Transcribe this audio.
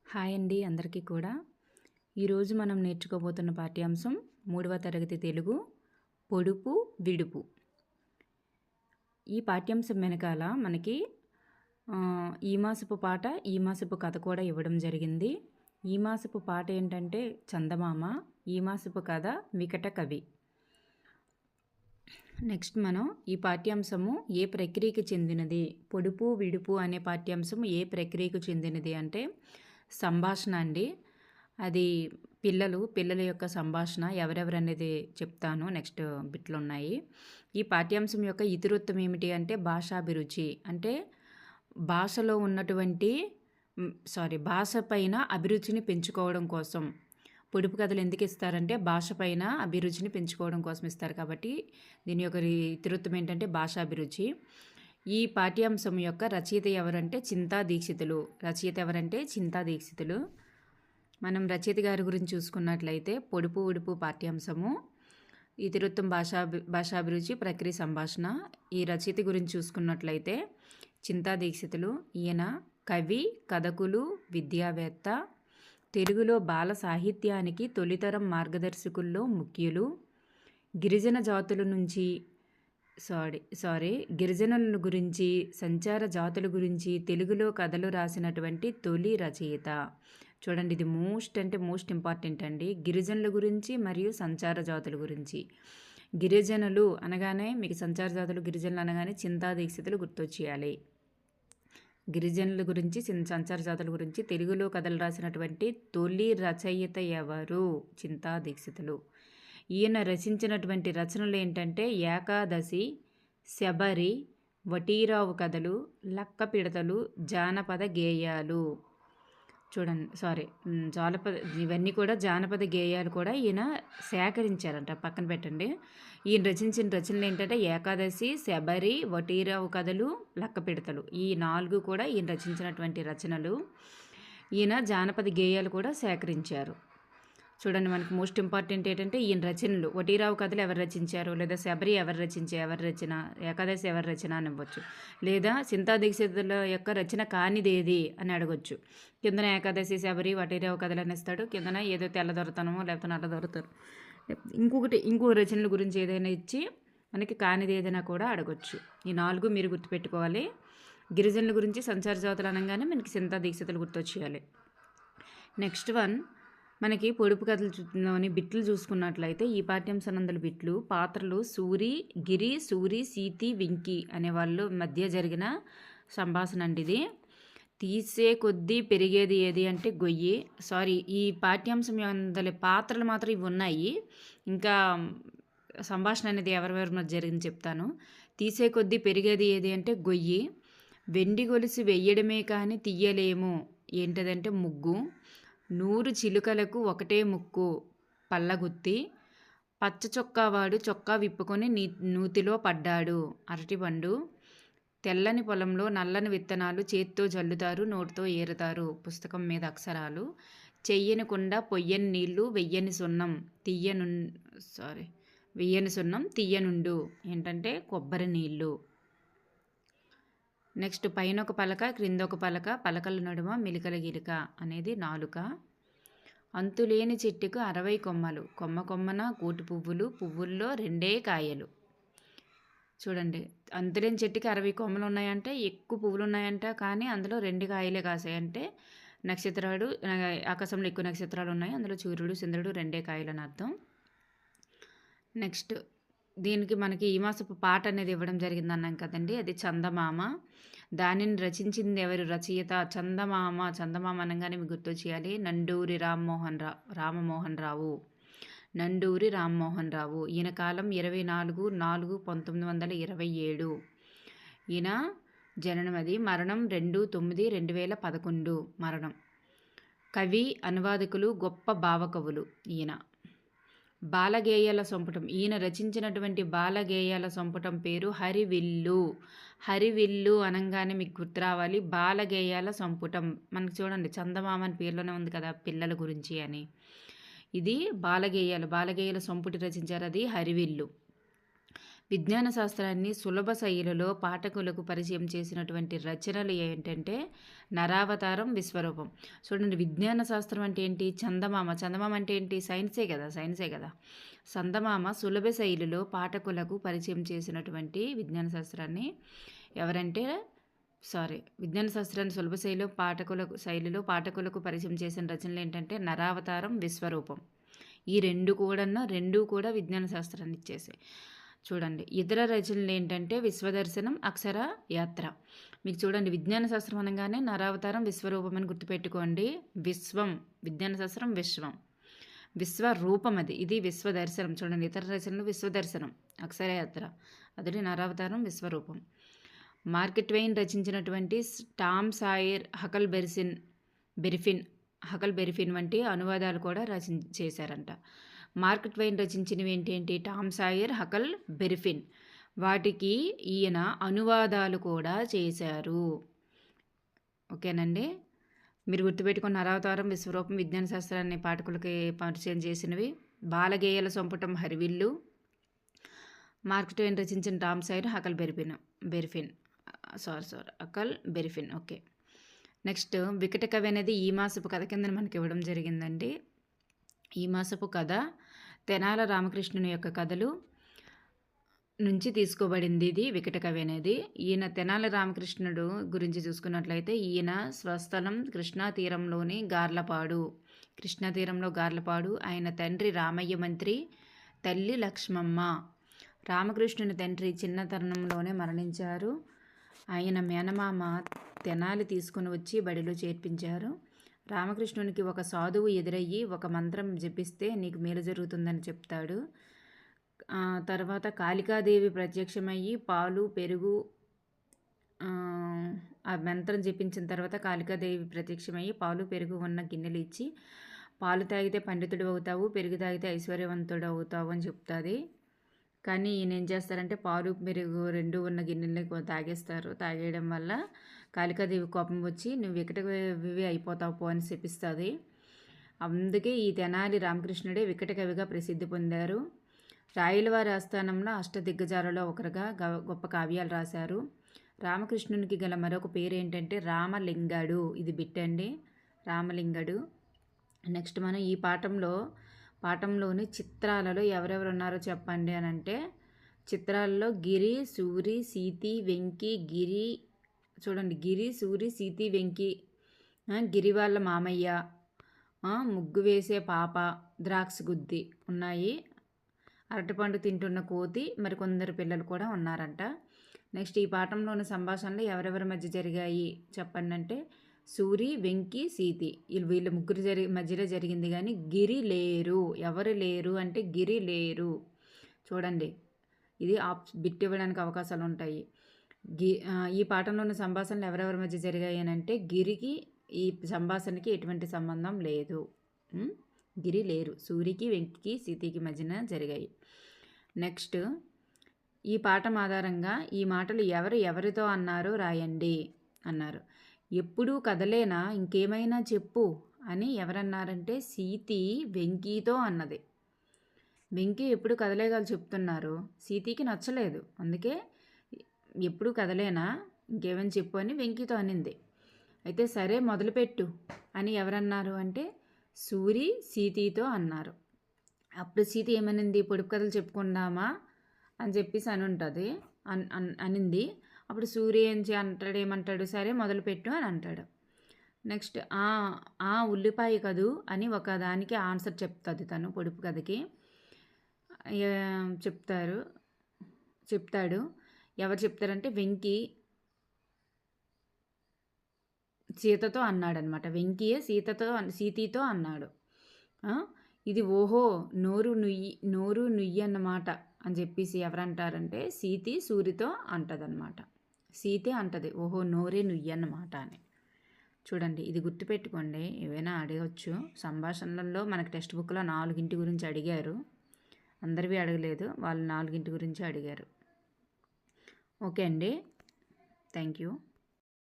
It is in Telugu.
హాయ్ అండి అందరికీ కూడా. ఈరోజు మనం నేర్చుకోబోతున్న పాఠ్యాంశం 3వ తరగతి తెలుగు పొడుపు విడుపు. ఈ పాఠ్యాంశం వెనకాల మనకి ఈ మాసపు పాట, ఈ మాసపు కథ కూడా ఇవ్వడం జరిగింది. ఈ మాసపు పాట ఏంటంటే చందమామ, ఈ మాసపు కథ వికట కవి. నెక్స్ట్ మనం ఈ పాఠ్యాంశము ఏ ప్రక్రియకి చెందినది, పొడుపు విడుపు అనే పాఠ్యాంశం ఏ ప్రక్రియకు చెందినది అంటే సంభాషణ అండి. అది పిల్లల యొక్క సంభాషణ ఎవరెవరు అనేది చెప్తాను. నెక్స్ట్ బిట్లు ఉన్నాయి. ఈ పాఠ్యాంశం యొక్క ఇతివృత్తం ఏమిటి అంటే భాషాభిరుచి, అంటే భాషలో ఉన్నటువంటి భాష పైన అభిరుచిని పెంచుకోవడం కోసం. పొడుపు కథలు ఎందుకు ఇస్తారంటే భాష పైన అభిరుచిని పెంచుకోవడం కోసం ఇస్తారు. కాబట్టి దీని యొక్క ఇతివృత్తం ఏంటంటే భాషాభిరుచి. ఈ పాఠ్యాంశం యొక్క రచయిత ఎవరంటే చింతా దీక్షితులు. మనం రచయిత గారి గురించి చూసుకున్నట్లయితే పొడుపు ఉడుపు పాఠ్యాంశము, ఇతివృత్తం భాషాభిరుచి, ప్రక్రియ సంభాషణ. ఈ రచయిత గురించి చూసుకున్నట్లయితే చింతా దీక్షితులు. ఈయన కవి, కథకులు, విద్యావేత్త, తెలుగులో బాల సాహిత్యానికి తొలితరం మార్గదర్శకుల్లో ముఖ్యులు. గిరిజన జాతుల నుంచి గిరిజనుల గురించి, సంచార జాతుల గురించి తెలుగులో కథలు రాసినటువంటి తొలి రచయిత. చూడండి, ఇది మోస్ట్ ఇంపార్టెంట్ అండి. గిరిజనుల గురించి మరియు సంచార జాతుల గురించి. గిరిజనులు అనగానే మీకు సంచార జాతులు, గిరిజనులు అనగానే చింతా దీక్షితులు గుర్తొచ్చేయాలి. గిరిజనుల గురించి, సంచార జాతుల గురించి తెలుగులో కథలు రాసినటువంటి తొలి రచయిత ఎవరు? చింతా దీక్షితులు. ఈయన రచించినటువంటి రచనలు ఏంటంటే ఏకాదశి, శబరి, వటీరావు కథలు, లక్క పిడతలు, జానపద గేయాలు. ఇవన్నీ కూడా జానపద గేయాలు కూడా ఈయన సేకరించారంట. పక్కన పెట్టండి. ఈయన రచించిన రచనలు ఏంటంటే ఏకాదశి, శబరి, వటీరావు కథలు, లక్క పిడతలు. ఈ 4 కూడా ఈయన రచించినటువంటి రచనలు. ఈయన జానపద గేయాలు కూడా సేకరించారు. చూడండి, మనకి మోస్ట్ ఇంపార్టెంట్ ఏంటంటే ఈయన రచనలు. వటీరావు కథలు ఎవరు రచించారు, లేదా శబరి ఎవరు రచన, ఏకాదశి ఎవరు రచన అని ఇవ్వచ్చు. లేదా చింతా దీక్షితుల యొక్క రచన కానిదేది అని అడగొచ్చు. కిందన ఏకాదశి, శబరి, వటీరావు కథలు అని ఇస్తాడు. కిందన ఏదో తెల్ల దొరతనమో లేకపోతే నల్ల దొరతారు. ఇంకో రచనల గురించి ఏదైనా ఇచ్చి మనకి కానిది ఏదైనా కూడా అడగొచ్చు. ఈ 4 మీరు గుర్తుపెట్టుకోవాలి. గిరిజనుల గురించి, సంచార జాతులు అనగానే మనకి చింతా దీక్షితులు గుర్తొచ్చేయాలి. నెక్స్ట్ వన్, మనకి పొడుపు కథలోని బిట్లు చూసుకున్నట్లయితే ఈ పాఠ్యాంశానందల బిట్లు పాత్రలు గిరి, సూరి, సీతి, వెంకి అనే వాళ్ళు మధ్య జరిగిన సంభాషణ అండి. ఇది తీసే కొద్దీ పెరిగేది ఏది అంటే గొయ్యి. ఈ పాఠ్యాంశం అందరి పాత్రలు మాత్రం ఇవి ఉన్నాయి. ఇంకా సంభాషణ అనేది ఎవరెవరి మధ్య జరిగింది చెప్తాను. తీసే కొద్దీ పెరిగేది ఏది అంటే గొయ్యి. వెండి గొలుసు వెయ్యడమే కానీ తీయలేము ఏంటదంటే ముగ్గు. 100 చిలుకలకు ఒకటే ముక్కు పల్లగుత్తి. పచ్చ చొక్కావాడు చొక్కా విప్పుకొని నూతిలో పడ్డాడు అరటిపండు. తెల్లని పొలంలో నల్లని విత్తనాలు చేత్తో జల్లుతారు, నోటితో ఏరుతారు. పుస్తకం మీద అక్షరాలు. చెయ్యని కుండ, పొయ్యని నీళ్లు, వెయ్యని సున్నం తీయనుండు ఏంటంటే కొబ్బరి నీళ్ళు. నెక్స్ట్, పైన ఒక పలక, క్రింద ఒక పలక, పలకల నడుమ మిలికల గిలిక అనేది నాలుక. అంతులేని చెట్టుకు 60 కొమ్మలు, కొమ్మన కోటి పువ్వులు, పువ్వుల్లో 2 కాయలు. చూడండి, అంతులేని చెట్టుకి 60 కొమ్మలు ఉన్నాయంటే ఎక్కువ పువ్వులు ఉన్నాయంట, కానీ అందులో 2 కాయలే కాసాయంటే నక్షత్రాలు, ఆకాశంలో ఎక్కువ నక్షత్రాలు ఉన్నాయి, అందులో సూర్యుడు, చంద్రుడు 2 కాయలు అని అర్థం. నెక్స్ట్, దీనికి మనకి ఈ మాసపు పాట అనేది ఇవ్వడం జరిగింది అన్నాం కదండి, అది చందమామ. దానిని రచించింది ఎవరు? రచయిత చందమామ అనగానే మీకు గుర్తొచ్చేయాలి నండూరి రామమోహన్ రావు. ఈయన కాలం 24/4/1927. ఈయన జననం అది. మరణం 2/9/2011 మరణం. కవి, అనువాదకులు, గొప్ప భావకవులు ఈయన. బాలగేయాల సంపుటం, ఈయన రచించినటువంటి బాలగేయాల సంపుటం పేరు హరివిల్లు అనగానే మీకు గుర్తు రావాలి బాలగేయాల సంపుటం. మనకు చూడండి, చందమామ అని పేర్లోనే ఉంది కదా పిల్లల గురించి అని. ఇది బాలగేయాల సంపుటి రచించారు, అది హరివిల్లు. విజ్ఞాన శాస్త్రాన్ని సులభ శైలిలో పాఠకులకు పరిచయం చేసినటువంటి రచనలు ఏంటంటే నరావతారం, విశ్వరూపం. చూడండి, విజ్ఞాన శాస్త్రం అంటే ఏంటి? చందమామ. చందమామ అంటే ఏంటి? సైన్సే కదా. చందమామ సులభ శైలిలో పాఠకులకు పరిచయం చేసినటువంటి విజ్ఞాన శాస్త్రాన్ని ఎవరంటే విజ్ఞాన శాస్త్రాన్ని సులభ శైలిలో పాఠకులకు పరిచయం చేసిన రచనలు ఏంటంటే నరావతారం, విశ్వరూపం. ఈ రెండు కూడా విజ్ఞాన శాస్త్రాన్ని ఇచ్చేసాయి. చూడండి, ఇతర రచనలు ఏంటంటే విశ్వదర్శనం, అక్షర యాత్ర. మీకు చూడండి, విజ్ఞాన శాస్త్రం అనగానే నరావతారం, విశ్వరూపం అని గుర్తుపెట్టుకోండి. విజ్ఞాన శాస్త్రం విశ్వరూపం ఇది విశ్వదర్శనం. చూడండి, ఇతర రచనలు విశ్వదర్శనం, అక్షరయాత్ర, అదే నరావతారం, విశ్వరూపం. మార్క్ ట్వెయిన్ రచించినటువంటి టామ్ సాయర్, హకల్ బెరిఫిన్ వంటి అనువాదాలు కూడా చేశారంట. మార్క్ ట్వెయిన్ రచించినవి ఏంటి? Tom Sawyer, Huckleberry Finn. వాటికి ఈయన అనువాదాలు కూడా చేశారు. ఓకేనండి, మీరు గుర్తుపెట్టుకున్న నరావతారం, విశ్వరూపం విజ్ఞాన శాస్త్రాన్ని పాఠకులకి పరిచయం చేసినవి. బాలగేయాల సంపుటం హరివిల్లు. మార్క్ ట్వెయిన్ రచించిన Tom Sawyer, Huckleberry Finn. Huckleberry Finn. Okay. Next, వికట కవి అనేది ఈ మాసపు కథ కింద మనకి ఇవ్వడం జరిగిందండి. ఈ మాసపు కథ తెనాల రామకృష్ణుని యొక్క కథలు నుంచి తీసుకోబడింది. ఇది వికట కవి అనేది. ఈయన తెనాల రామకృష్ణుడు గురించి చూసుకున్నట్లయితే ఈయన స్వస్థలం కృష్ణా తీరంలో గార్లపాడు. ఆయన తండ్రి రామయ్య మంత్రి, తల్లి లక్ష్మమ్మ. రామకృష్ణుని తండ్రి చిన్నతనంలోనే మరణించారు. ఆయన మేనమామ తెనాలి తీసుకుని వచ్చి బడిలో చేర్పించారు. రామకృష్ణునికి ఒక సాధువు ఎదురయ్యి ఒక మంత్రం జపిస్తే నీకు మేలు జరుగుతుందని చెప్తాడు. తర్వాత కాళికాదేవి ప్రత్యక్షమయ్యి పాలు, పెరుగు, ఆ మంత్రం జపించిన తర్వాత కాళికాదేవి ప్రత్యక్షమయ్యి పాలు, పెరుగు ఉన్న గిన్నెలు ఇచ్చి పాలు తాగితే పండితుడు అవుతావు, పెరుగు తాగితే ఐశ్వర్యవంతుడు అవుతావు అని చెప్తుంది. కానీ ఈయన ఏం చేస్తారంటే పాలు, పెరుగు రెండు ఉన్న గిన్నెల్ని తాగేస్తారు. తాగేయడం వల్ల కాళికాదేవి కోపం వచ్చి నువ్వు వికటకవి అయిపోతావు పో అని శపిస్తుంది. అందుకే ఈ తెనాలి రామకృష్ణుడే వికట కవిగా ప్రసిద్ధి పొందారు. రాయలవారి ఆస్థానంలో అష్టదిగ్గజాలలో ఒకరుగా గొప్ప కావ్యాలు రాశారు. రామకృష్ణునికి గల మరొక పేరు ఏంటంటే రామలింగడు. ఇది బిట్టండి, రామలింగడు. నెక్స్ట్ మనం ఈ పాఠంలోని చిత్రాలలో ఎవరెవరు ఉన్నారో చెప్పండి అని అంటే, చిత్రాలలో గిరి, సూరి, సీతి, వెంకి. గిరి, సూరి, సీతి, వెంకి. గిరి వాళ్ళ మామయ్య, ముగ్గు వేసే పాప, ద్రాక్ష గుద్ది ఉన్నాయి. అరటిపండు తింటున్న కోతి, మరికొందరు పిల్లలు కూడా ఉన్నారంట. నెక్స్ట్, ఈ పాఠంలోని సంభాషణలు ఎవరెవరి మధ్య జరిగాయి చెప్పండి అంటే, సూరి, వెంకి, సీతి వీళ్ళ ముగ్గురు మధ్యలో జరిగింది. కానీ గిరి లేరు. ఎవరు లేరు అంటే గిరి లేరు. చూడండి, ఇది బిట్ ఇవ్వడానికి అవకాశాలు ఉంటాయి. ఈ పాఠంలోని సంభాషణలు ఎవరెవరి మధ్య జరిగాయి అని అంటే గిరికి ఈ సంభాషణకి ఎటువంటి సంబంధం లేదు. గిరి లేరు. సూరికి, వెంకికి, సీతికి మధ్యన జరిగాయి. నెక్స్ట్, ఈ పాఠం ఆధారంగా ఈ మాటలు ఎవరితో అన్నారో రాయండి అన్నారు. ఎప్పుడూ కదలేనా, ఇంకేమైనా చెప్పు అని ఎవరన్నారంటే సీతి వెంకీతో అన్నది. వెంకీ ఎప్పుడు కదలేగాలు చెప్తున్నారు, సీతికి నచ్చలేదు. అందుకే ఎప్పుడు కదలేనా, ఇంకేమైనా చెప్పు అని వెంకీతో అనింది. అయితే సరే మొదలుపెట్టు అని ఎవరన్నారు అంటే సూరి సీతితో అన్నారు. అప్పుడు సీతి ఏమనింది, పొడుపు కథలు చెప్పుకుందామా అని చెప్పేసి అని ఉంటుంది అనింది. అప్పుడు సూర్య ఏమంటాడు, సరే మొదలుపెట్టు అని అంటాడు. నెక్స్ట్, ఉల్లిపాయ కదూ అని ఒక దానికి ఆన్సర్ చెప్తుంది తను పొడుపు కథకి. చెప్తాడు. ఎవరు చెప్తారంటే వెంకీ సీతతో అన్నాడనమాట. వెంకీయే సీతితో అన్నాడు. ఇది ఓహో నోరు నుయ్యి అన్నమాట అని చెప్పేసి ఎవరంటారంటే సీతి సూరితో అంటదనమాట. సీతే అంటది ఓహో నోరే నుయ్యి అన్నమాట అని. చూడండి, ఇది గుర్తుపెట్టుకోండి. ఏవైనా అడగవచ్చు సంభాషణలలో. మనకి టెక్స్ట్ బుక్లో 4 గురించి అడిగారు. అందరివి అడగలేదు, వాళ్ళు 4 గురించి అడిగారు. ఓకే అండి, థ్యాంక్ యూ.